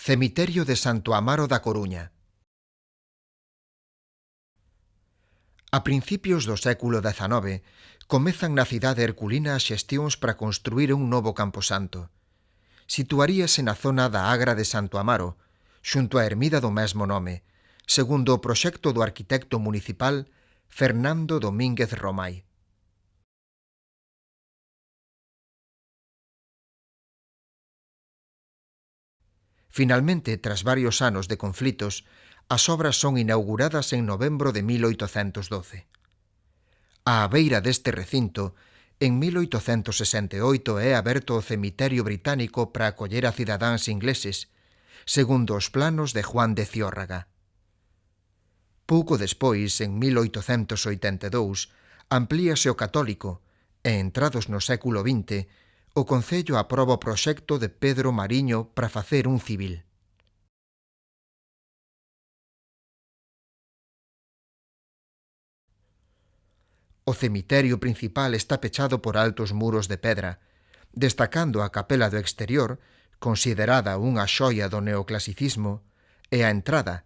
Cemiterio de Santo Amaro da Coruña. A principios do século XIX, comezan na cidade herculina as xestións para construir un novo camposanto. Situaríase na zona da Agra de Santo Amaro, xunto á ermida do mesmo nome, segundo o proxecto do arquitecto municipal Fernando Domínguez Romai. Finalmente, tras varios anos de conflitos, as obras son inauguradas en novembro de 1812. Á beira deste recinto, en 1868 é aberto o cemiterio británico para acoller a cidadáns ingleses, segundo os planos de Juan de Ciórraga. Pouco despois, en 1882, amplíase o católico e, entrados no século XX, o Concello aproba o proxecto de Pedro Mariño para facer un civil. O cemiterio principal está pechado por altos muros de pedra, destacando a capela do exterior, considerada unha xoia do neoclasicismo, e a entrada,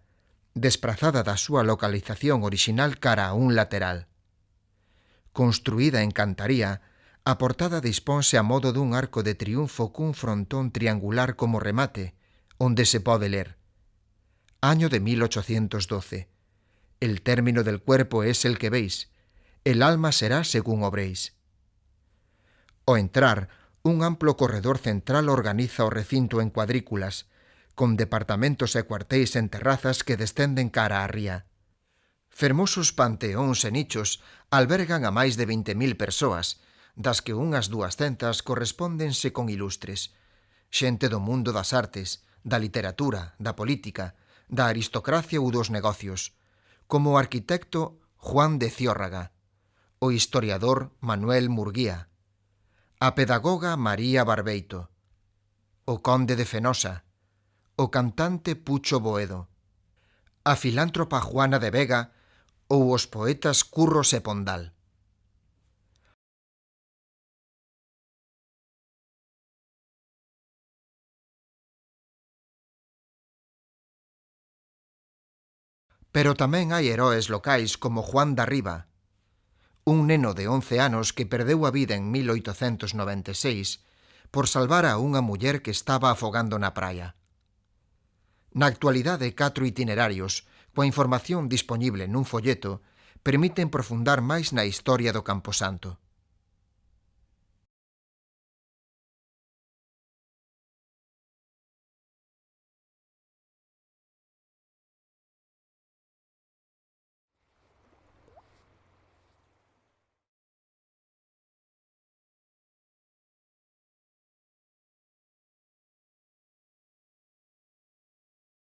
desprazada da súa localización orixinal cara a un lateral. Construída en cantaría, a portada disponse a modo dun arco de triunfo cun frontón triangular como remate, onde se pode ler: Año de 1812. El término del cuerpo es el que veis. El alma será según obréis. Ao entrar, un amplo corredor central organiza o recinto en cuadrículas, con departamentos e cuartéis en terrazas que descenden cara á ría. Fermosos panteóns e nichos albergan a máis de 20.000 persoas, das que unhas 200 correspóndense con ilustres, xente do mundo das artes, da literatura, da política, da aristocracia ou dos negocios, como o arquitecto Juan de Ciórraga, o historiador Manuel Murguía, a pedagoga María Barbeito, o conde de Fenosa, o cantante Pucho Boedo, a filántropa Juana de Vega ou os poetas Curros e Pondal. Pero tamén hai heroes locais como Juan da Riba, un neno de 11 anos que perdeu a vida en 1896 por salvar a unha muller que estaba afogando na praia. Na actualidade, 4 itinerarios, coa información dispoñible nun folleto, permiten profundar máis na historia do Camposanto.